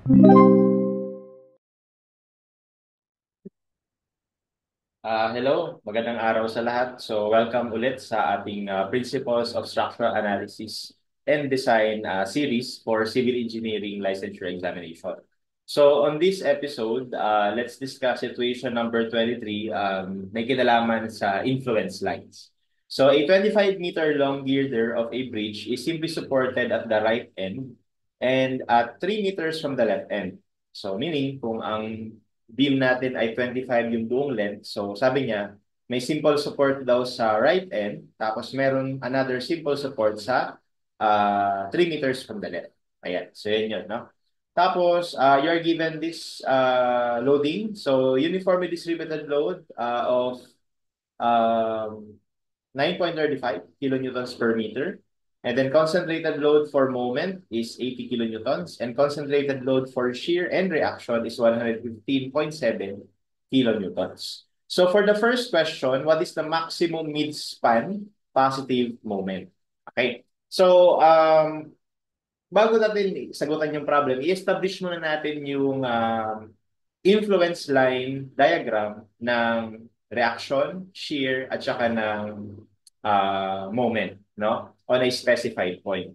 Hello, magandang araw sa lahat. So, welcome ulit sa ating Principles of Structural Analysis and Design series for Civil Engineering Licensure Examination. So, on this episode, let's discuss situation number 23, may kinalaman sa influence lines. So, a 25-meter long girder of a bridge is simply supported at the right end and at 3 meters from the left end. So, meaning, kung ang beam natin ay 25 yung buong length. So sabi niya, may simple support daw sa right end, tapos meron another simple support sa 3 meters from the left. Ayan, so yun yun, no? Tapos, you're given this loading. So, uniformly distributed load of um, 9.35 kilonewtons per meter. And then concentrated load for moment is 80 kilonewtons. And concentrated load for shear and reaction is 115.7 kilonewtons. So for the first question, what is the maximum mid-span positive moment? Okay. So, bago natin sagutan yung problem, i-establish muna natin yung influence line diagram ng reaction, shear, at saka ng moment, no? On a specified point.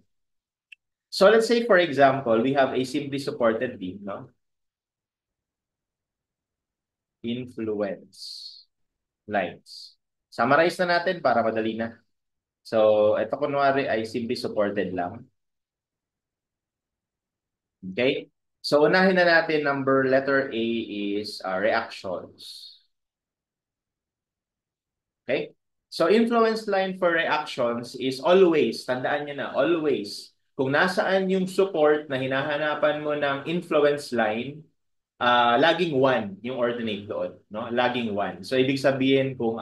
So let's say, for example, we have a simply supported beam, no? Influence lines. Summarize na natin para madali na. So, ito kunwari ay simply supported lang. Okay? So, unahin na natin letter A is reactions. Okay? So, influence line for reactions is always, tandaan nyo na, always, kung nasaan yung support na hinahanapan mo ng influence line, laging 1 yung ordinate doon. No? Laging 1. So, ibig sabihin kung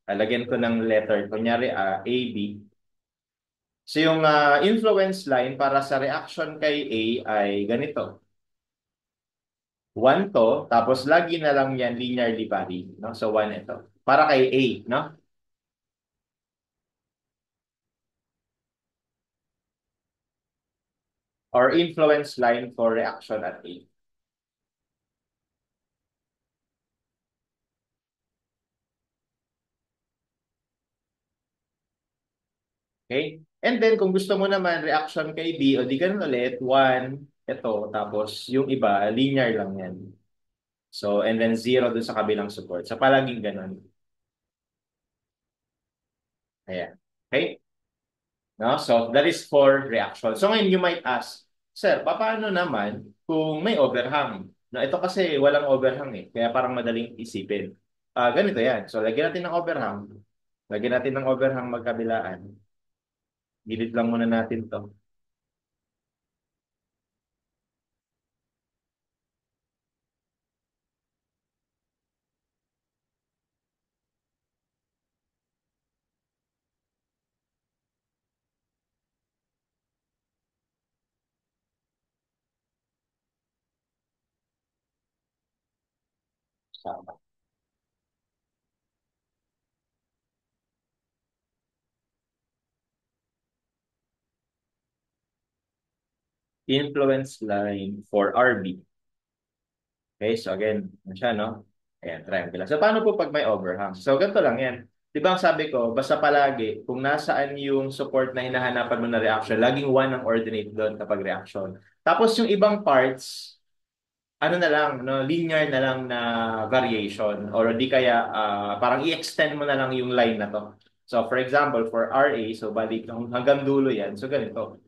lagyan ko ng letter, kunyari A, B. So, yung influence line para sa reaction kay A ay ganito. 1 to, tapos lagi na lang yan linearly varying. No? So, 1 ito. Para kay A, no? Or influence line for reaction at A. Okay? And then, kung gusto mo naman reaction kay B, o di ganun ulit, 1, ito, tapos yung iba, linear lang yan. So, and then 0 dun sa kabilang support. So, palaging ganun. Ayan. Okay? No? So, that is for reaction. So, ngayon you might ask, Sir, paano naman kung may overhang? No, ito kasi walang overhang eh. Kaya parang madaling isipin. Ganito yan. So, lagyan natin ng overhang. Lagyan natin ng overhang magkabilaan. Gilid lang muna natin to. Sama. Influence line for RB. Okay, so again, ano siya, no? Ayan, triangular. So, paano po pag may overhang? So, ganito lang yan. Di ba ang sabi ko, basta palagi, kung nasaan yung support na hinahanapan mo na reaction, laging 1 ang ordinate doon kapag reaction. Tapos yung ibang parts, ano na lang, no, linear na lang na variation. Or di kaya, parang i-extend mo na lang yung line na to. So, for example, for RA, so balik hanggang dulo yan. So, ganito.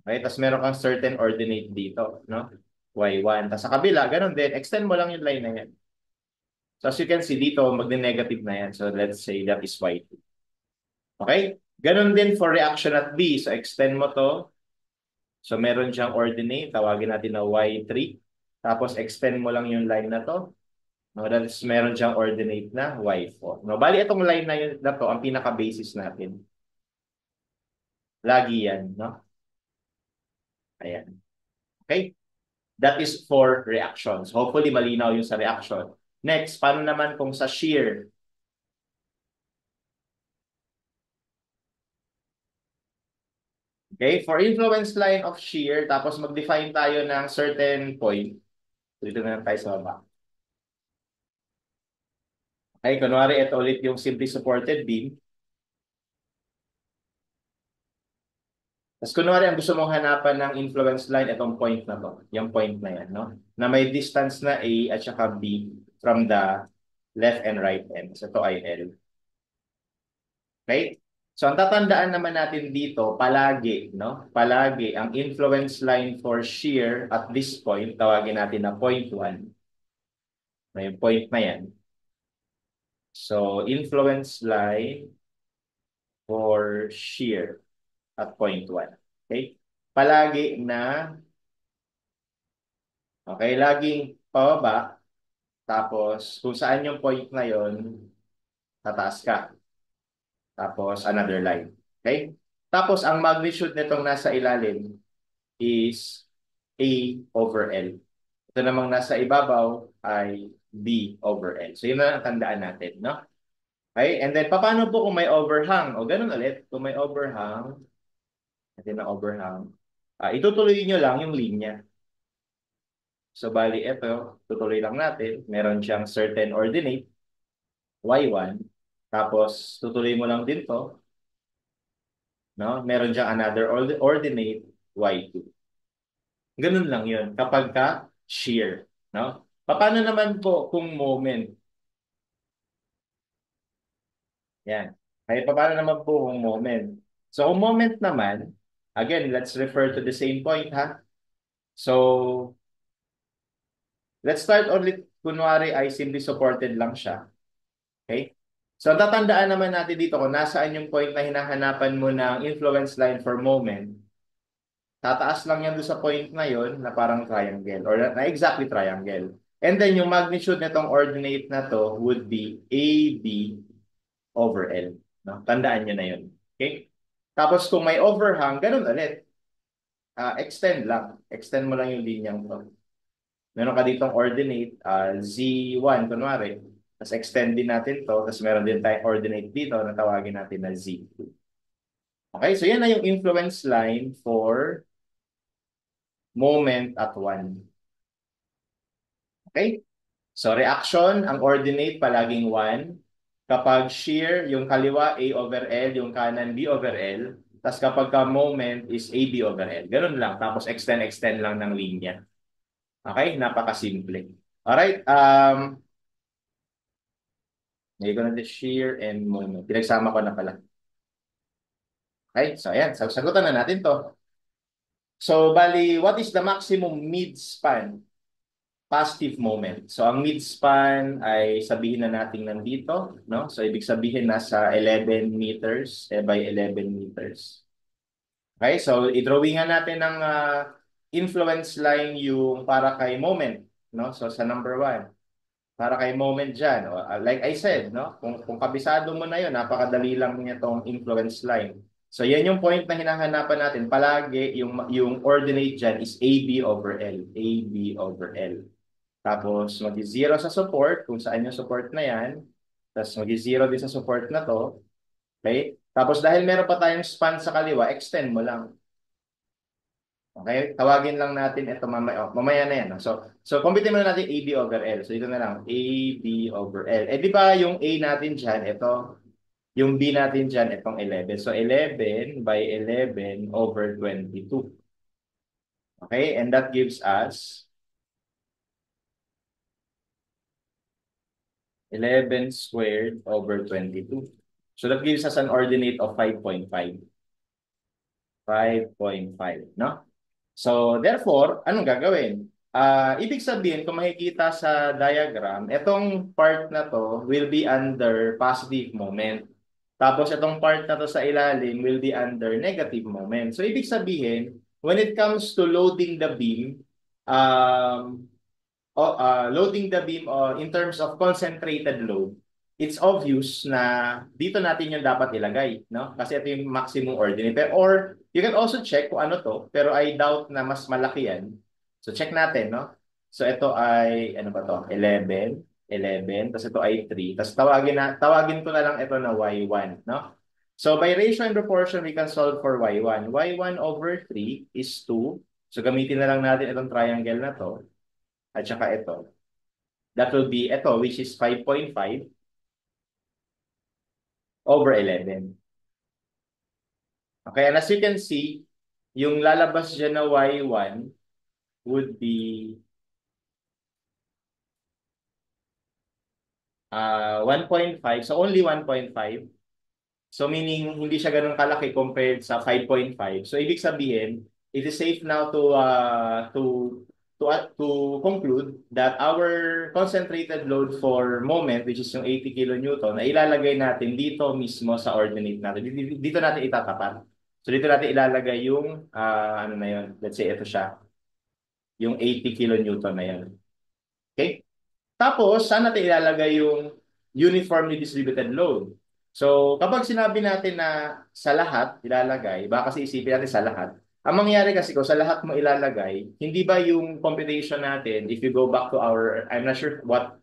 Okay, tapos meron kang certain ordinate dito, no? Y1. Tapos sa kabila, ganun din. Extend mo lang yung line na yan. So as you can see dito, magne-negative na yan. So let's say that is Y2. Okay? Ganun din for reaction at B. So extend mo to. So meron siyang ordinate. Tawagin natin na Y3. Tapos extend mo lang yung line na to. No, that is meron siyang ordinate na Y4. No, bali itong line na yun na to, ang pinaka-basis natin. Lagi yan, no? Ayan. Okay? That is for reactions. Hopefully, malinaw yung sa reaction. Next, paano naman kung sa shear? Okay? For influence line of shear, tapos mag-define tayo ng certain point. Dito na lang tayo sa baba. Okay, kunwari ito ulit yung simply supported beam. Tapos kunwari ang gusto mong hanapan ng influence line, itong point na to. Yung point na yan, no? Na may distance na A at saka B from the left and right end. So ito ay L. Okay? So ang tatandaan naman natin dito, palagi, no? Palagi, ang influence line for shear at this point, tawagin natin na point 1. May point na yan. So influence line for shear at point 1. Okay? Palagi na, okay, laging pababa, tapos kung saan yung point na yon, tataas ka. Tapos another line. Okay? Tapos ang magnitude nitong nasa ilalim is A over L. Ito namang nasa ibabaw ay B over L. So yun na ang tandaan natin, no? Okay? And then paano po kung may overhang? O ganun ulit, kung may overhang, natin na overhang, itutuloy nyo lang yung linya. So bali ito, tutuloy lang natin. Meron siyang certain ordinate, y1. Tapos tutuloy mo lang din to, no? Meron siyang another ordinate, y2. Ganun lang yun kapag ka shear, no? Paano naman po kung moment? Yan. Ay, paano naman po kung moment? So, kung moment naman, again, let's refer to the same point, ha? So, let's start ulit, kunwari ay simply supported lang siya. Okay? So, tatandaan naman natin dito kung nasaan yung point na hinahanapan mo ng influence line for moment, tataas lang yan doon sa point na yon na parang triangle or na exactly triangle. And then yung magnitude nitong ordinate na to would be AB over L. No? Tandaan nyo na yun. Okay? Tapos kung may overhang, ganun ulit. Extend lang. Extend mo lang yung linyang to. Meron ka ditong ordinate, Z1 kunwari. Tapos extend din natin to. Tapos meron din tayong ordinate dito na tawagin natin na Z2. Okay? So yan na yung influence line for moment at 1. Okay? So reaction, ang ordinate palaging 1. Kapag shear, yung kaliwa A over L, yung kanan B over L. Tapos kapag ka moment is AB over L. Ganun lang. Tapos extend lang ng linya. Okay? Napakasimple. Alright. Ngayon ko na the shear and moment. Pinagsama ko na pala. Okay? So ayan. Sagutan na natin to. So bali, what is the maximum mid-span positive moment? So ang mid-span ay sabihin na natin nandito, no? So ibig sabihin nasa 11 meters by 11 meters. Okay, so i-drawingan natin ng influence line yung para kay moment, no? So sa number 1, para kay moment dyan. Like I said, no? Kung kabisado mo na yun, napakadali lang niya tong influence line. So yan yung point na hinahanapan natin. Palagi yung ordinate dyan is AB over L. AB over L. Tapos mag-zero sa support, kung saan yung support na yan. Tapos mag-zero din sa support na to. Okay? Tapos dahil meron pa tayong span sa kaliwa, extend mo lang. Okay? Tawagin lang natin ito mamaya. Oh, mamaya na yan. No? So computin muna natin AB over L. So ito na lang, AB over L. Eh di ba yung A natin dyan, ito. Yung B natin dyan, itong 11. So 11 by 11 over 22. Okay? And that gives us 11 squared over 22. So that gives us an ordinate of 5.5. 5.5, no? So therefore, anong gagawin? Ibig sabihin, kung makikita sa diagram, itong part na to will be under positive moment. Tapos itong part na to sa ilalim will be under negative moment. So ibig sabihin, when it comes to loading the beam, um, loading the beam in terms of concentrated load, it's obvious na dito natin yung dapat ilagay, no? Kasi ito yung maximum ordinate. Or you can also check kung ano to, pero I doubt na mas malaki yan. So check natin, no? So ito ay, ano ba to? 11, 11, tapos ito ay 3. Tapos tawagin ko na lang ito na Y1, no? So by ratio and proportion, we can solve for y1. y1 over 3 is 2. So gamitin na lang natin itong triangle na to. At saka ito. That will be ito, which is 5.5 over 11. Okay, and as you can see, yung lalabas dyan na y1 would be 1.5. So only 1.5. So meaning hindi siya ganun kalaki compared sa 5.5. So ibig sabihin, it is safe now to conclude that our concentrated load for moment, which is yung 80 kilonewton, ay ilalagay natin dito mismo sa ordinate natin. Dito natin itatapat. So dito natin ilalagay yung ano na yun. Let's say ito siya. Yung 80 kilonewton na yun. Okay? Tapos, saan natin ilalagay yung uniformly distributed load? So, kapag sinabi natin na sa lahat ilalagay, baka kasi isipin natin sa lahat, ang mangyayari kasi ko sa lahat mo ilalagay, hindi ba yung computation natin, if you go back to our, I'm not sure what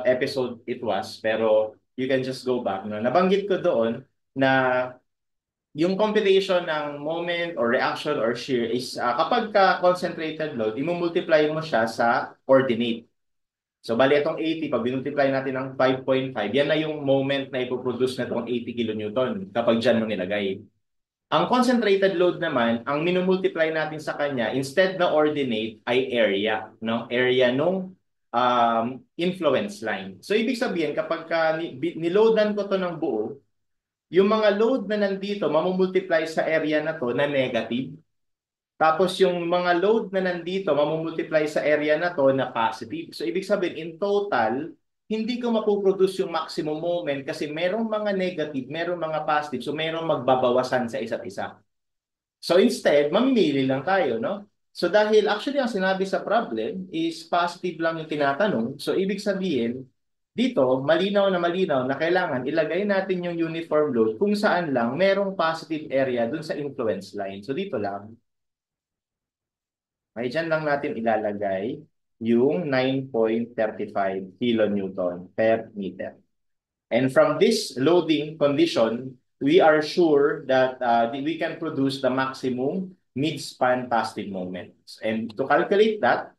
episode it was, pero you can just go back. No? Nabanggit ko doon na yung computation ng moment or reaction or shear is kapag ka concentrated load, i-multiply mo siya sa ordinate. So, bali itong 80, pag binultiply natin ng 5.5, yan na yung moment na ipoproduce na itong 80 kilonewton kapag dyan mo nilagay. Ang concentrated load naman, ang minumultiply natin sa kanya, instead na ordinate, ay area. No? Area nung influence line. So, ibig sabihin, kapag niloadan ko to ng buo, yung mga load na nandito, mamumultiply sa area na to na negative. Tapos yung mga load na nandito, mamumultiply sa area na to na positive. So ibig sabihin, in total, hindi ko mapuproduce yung maximum moment kasi merong mga negative, merong mga positive, so merong magbabawasan sa isa't isa. So instead, mamimili lang tayo, no? So dahil actually ang sinabi sa problem is positive lang yung tinatanong, so ibig sabihin, dito, malinaw na kailangan ilagay natin yung uniform load kung saan lang merong positive area dun sa influence line. So dito lang. Ay, dyan lang natin ilalagay yung 9.35 kilonewton per meter. And from this loading condition, we are sure that we can produce the maximum mid-span positive moments. And to calculate that,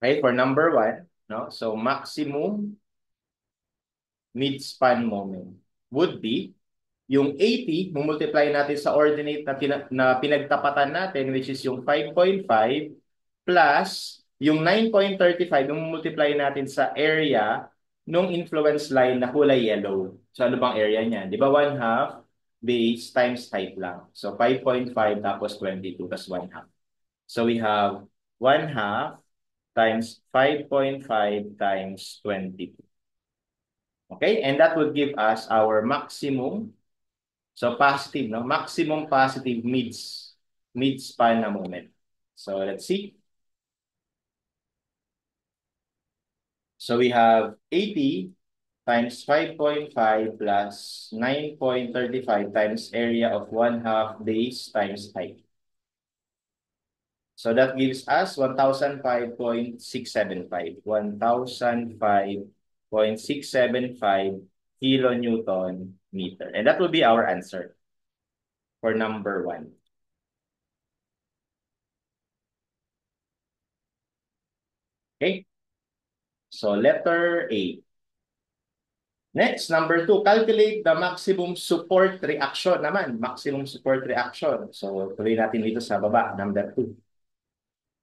okay, for number one, no, so maximum mid-span moment would be yung 80, multiply natin sa ordinate na pinagtapatan natin, which is yung 5.5, plus yung 9.35, yung multiply natin sa area nung influence line na kulay yellow. So ano bang area niya? Di ba 1/2 base times height lang. So 5.5 tapos 22 plus 1/2. So we have 1/2 times 5.5 times 22. Okay? And that would give us our maximum. So positive, no? Maximum positive mid-span na moment. So let's see. So we have 80 times 5.5 plus 9.35 times area of 1/2 base times height. So that gives us 1,005.675. 1,005.675 kilonewton meter. And that will be our answer for number one. Okay? So letter A. Next, number 2, calculate the maximum support reaction naman. Maximum support reaction. So tuloy natin dito sa baba, number 2.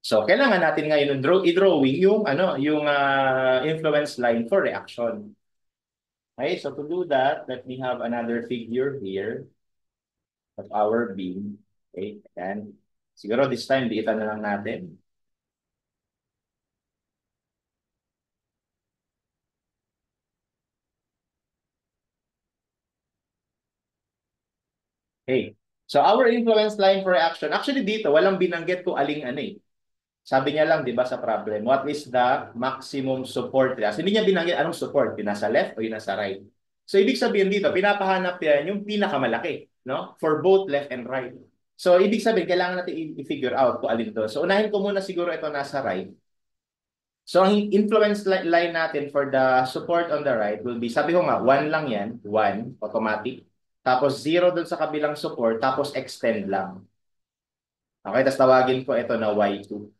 So kailangan natin ngayon i-drawing yung influence line for reaction. Okay, so to do that, let me have another figure here of our beam. Okay, and siguro this time diitan na lang natin. Okay. So our influence line for reaction, actually dito, walang binanggit kung aling ano eh. Sabi niya lang, di ba, sa problem, what is the maximum support reaction? Hindi niya binanggit anong support, yung nasa left o yung nasa right. So ibig sabihin dito, pinapahanap yan yung pinakamalaki, no? For both left and right. So ibig sabihin, kailangan natin i-figure out kung alin to. So unahin ko muna siguro ito nasa right. So, ang influence line natin for the support on the right will be, sabi ko nga, 1 lang yan, 1, automatic. Tapos 0 dun sa kabilang support, tapos extend lang. Okay, tapos tawagin ko ito na Y2.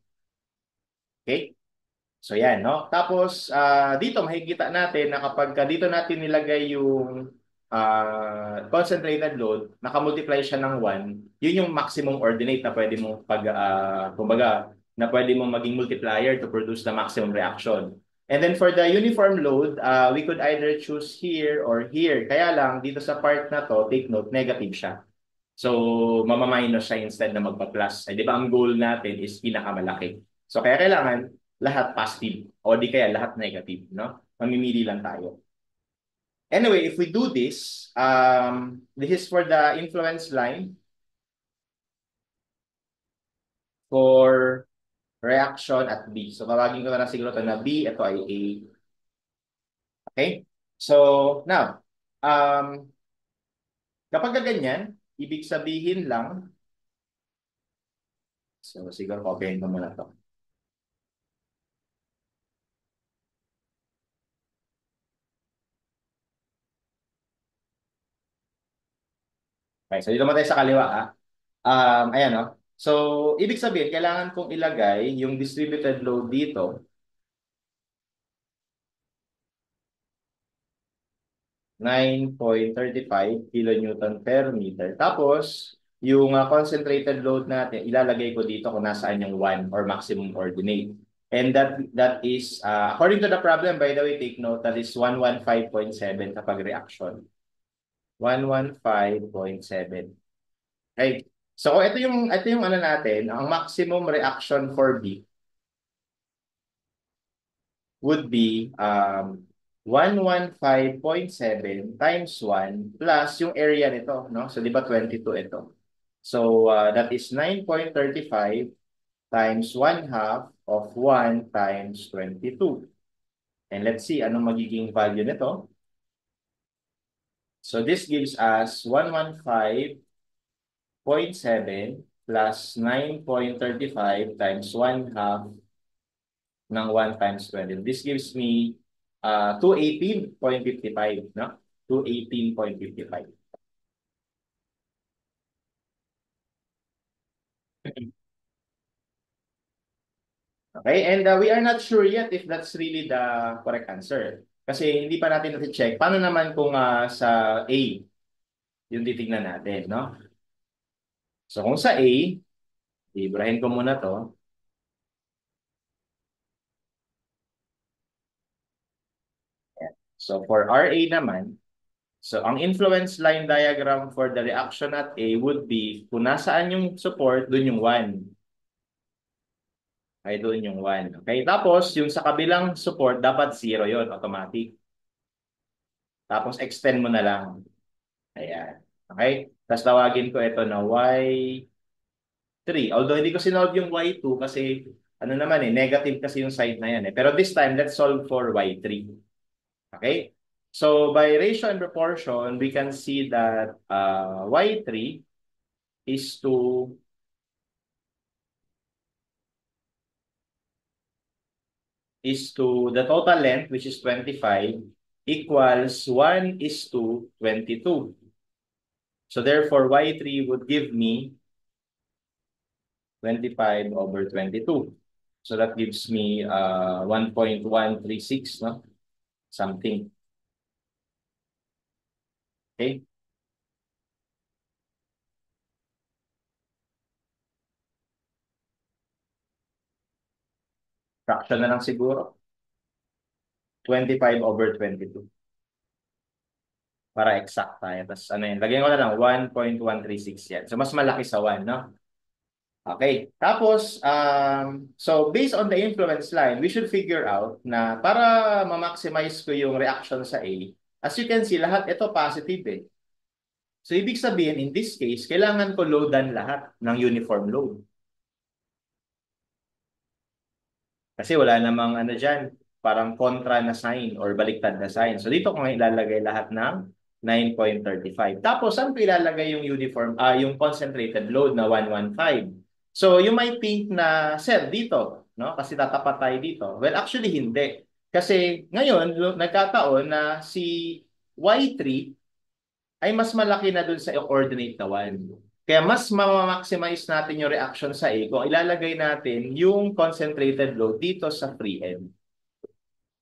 Okay? So yan, no? Tapos dito makikita natin na kapag dito natin nilagay yung concentrated load, nakamultiply siya ng 1, yun yung maximum ordinate na pwede mong kumbaga, na pwede mong maging multiplier to produce the maximum reaction. And then for the uniform load, we could either choose here or here. Kaya lang, dito sa part na to, take note, negative siya. So, mamaminus siya instead na magpa-plus. Di ba ang goal natin is pinakamalaki. So, kaya kailangan lahat positive o di kaya lahat negative, no? Mamimili lang tayo. Anyway, if we do this, this is for the influence line for reaction at B. So, tawagin ko na lang siguro ito na B, ito ay A. Okay? So, now, kapag ganyan, ibig sabihin lang, so siguro copyin ko muna to. Okay, so dito mo tayo sa kaliwa, ah. Ayan, no? So, ibig sabihin, kailangan kong ilagay yung distributed load dito, 9.35 kilonewton per meter. Tapos, yung concentrated load natin, ilalagay ko dito kung nasaan yung 1 or maximum ordinate. And that is, according to the problem, by the way, take note, that is 115.7 kapag reaction. 115.7. Okay. So, ito yung ano natin, ang maximum reaction for B would be 115.7 times 1 plus yung area nito, no? So, di ba 22 ito? So, that is 9.35 times 1 half of 1 times 22. And let's see anong magiging value nito. So, this gives us 115.7 plus 9.35 times 1 half ng 1 times 20. This gives me 218.55, no? 218.55. Okay, and we are not sure yet if that's really the correct answer. Kasi hindi pa natin na-check. Paano naman kung sa A, yung titignan natin, no? So kung sa A, ibrahin ko muna to. So for RA naman, so ang influence line diagram for the reaction at A would be kung nasaan yung support, dun yung 1. Okay, doon yung 1. Okay, tapos yung sa kabilang support, dapat 0 yon automatic. Tapos extend mo na lang. Ayan. Okay? Tapos tawagin ko ito na Y3. Although hindi ko sinolve yung Y2 kasi ano naman negative kasi yung side na yan eh. Pero this time, let's solve for Y3. Okay? So by ratio and proportion, we can see that Y3 is to the total length, which is 25, equals 1 is to 22. So therefore, Y3 would give me 25 over 22. So that gives me 1.136, no? Something. Okay? Fraction na lang siguro. 25 over 22. Para exact tayo. Tapos ano yun, lagyan ko na lang 1.136 yan. So mas malaki sa 1, no? Okay. Tapos, so based on the influence line, we should figure out na para ma-maximize ko yung reaction sa A, as you can see, lahat ito positive eh. So ibig sabihin, in this case, kailangan ko loadan lahat ng uniform load. Kasi wala namang ano dyan, parang kontra na sign or baliktad na sign. So dito ko nga ilalagay lahat ng 9.35. Tapos saan ko ilalagay yung yung concentrated load na 115? So you might think na, sir, dito, no? Kasi tatapat tayo dito. Well, actually hindi. Kasi ngayon, nagkataon na si Y3 ay mas malaki na dun sa coordinate na 1. Kaya mas ma-maximize natin yung reaction sa A kung ilalagay natin yung concentrated load dito sa free end.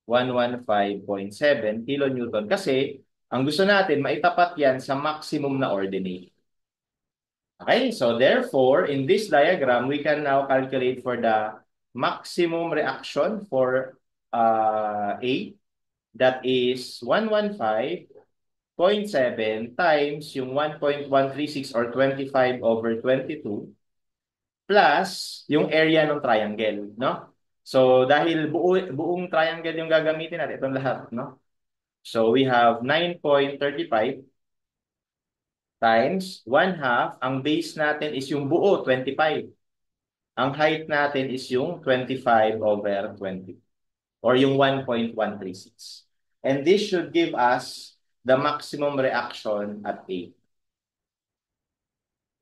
115.7 kilonewton. Kasi ang gusto natin, maitapat yan sa maximum na ordinate. Okay, so therefore, in this diagram, we can now calculate for the maximum reaction for A. That is 115.7 times yung 1.136 or 25/22 plus yung area ng triangle, no? So dahil buong triangle yung gagamitin natin, itong lahat, no? So we have 9.35 times 1/2. Ang base natin is yung buo, 25. Ang height natin is yung 25/20 or yung 1.136. And this should give us the maximum reaction at A.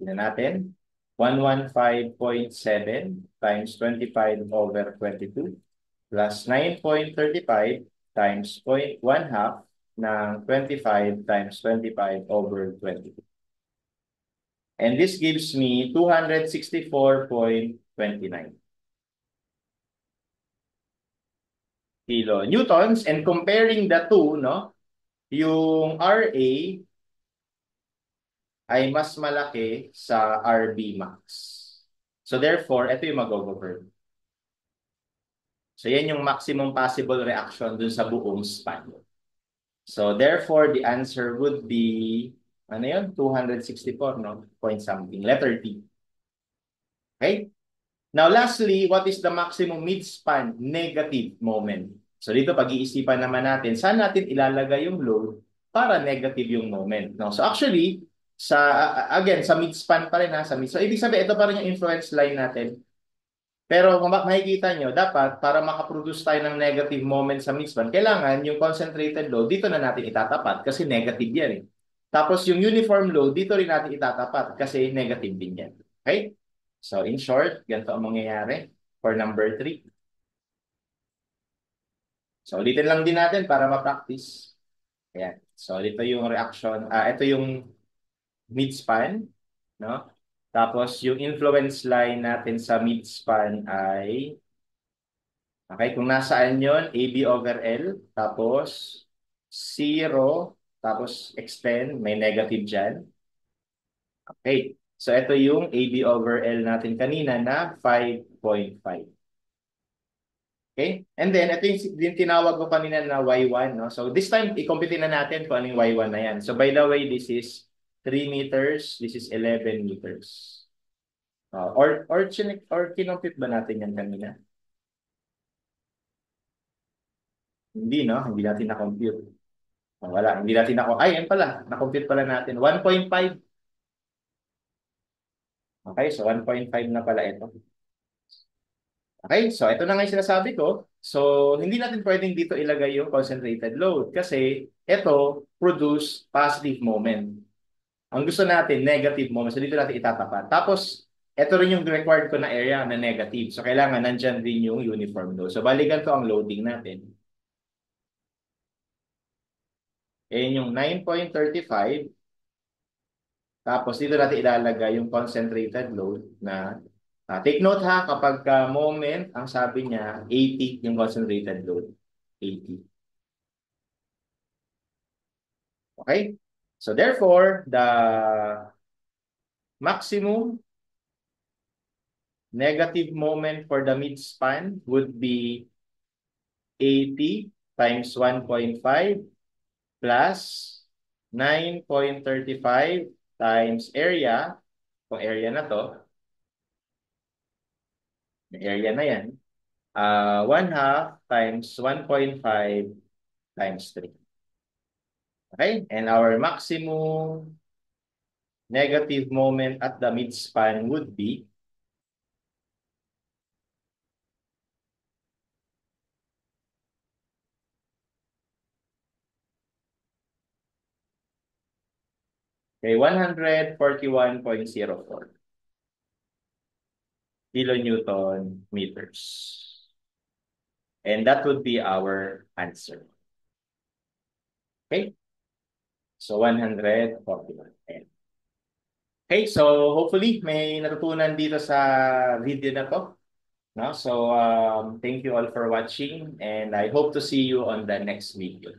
Tignan natin. 115.7 times 25/22 plus 9.35 times 0.1/2 ng 25 times 25/22. And this gives me 264.29 kilonewtons. And comparing the two, no, yung RA ay mas malaki sa RB max. So therefore, ito yung mag-govern. So yan yung maximum possible reaction dun sa buong span. So therefore, the answer would be, ano yun? 264, no? Point something. Letter T. Okay? Now lastly, what is the maximum mid-span negative moment? So dito pag-iisipan naman natin, saan natin ilalagay yung load para negative yung moment. No? So actually, again, sa mid-span pa rin ha, sa mid. So ibig sabihin, ito pa rin yung influence line natin. Pero kung makikita nyo, dapat para makaproduce tayo ng negative moment sa mid-span, kailangan yung concentrated load, dito na natin itatapat kasi negative yan eh. Tapos yung uniform load, dito rin natin itatapat kasi negative din yan. Okay? So in short, ganito ang mangyayari for number 3. So ulitin lang din natin para ma-practice. Ayan. So dito yung reaction, ito yung mid-span, no? Tapos yung influence line natin sa mid-span ay, okay, kung nasaan yon, AB/L, tapos 0, tapos extend, may negative dyan. Okay, so ito yung AB/L natin kanina na 5.5. Okay, and then ito yung tinawag ko kanina na Y1. No? So this time, i-compute na natin kung anong Y1 na yan. So by the way, this is 3 meters, this is 11 meters. Or kinompute ba natin yan kanina? Hindi, no? Hindi natin na-compute. Wala, hindi natin ay, yan pala, na-compute pala natin. 1.5. Okay, so 1.5 na pala ito. Okay, so ito na nga yung sinasabi ko. So, hindi natin pwedeng dito ilagay yung concentrated load kasi ito produce positive moment. Ang gusto natin, negative moment. So, dito natin itatapat. Tapos, ito rin yung required ko na area na negative. So, kailangan nandyan din yung uniform load. So, balikan ko ang loading natin. Ayan yung 9.35. Tapos dito natin ilalagay yung concentrated load na take note ha, kapag moment, ang sabi niya 80 yung concentrated load. 80. Okay? So therefore, the maximum negative moment for the midspan would be 80 times 1.5 plus 9.35 times area. Kung area na to, area na yan. 1/2 times 1.5 times 3. Okay? And our maximum negative moment at the midspan would be 141.04. kilonewton meters. And that would be our answer. Okay? So 141. Okay, so hopefully may natutunan dito sa video na to. No? So thank you all for watching and I hope to see you on the next video.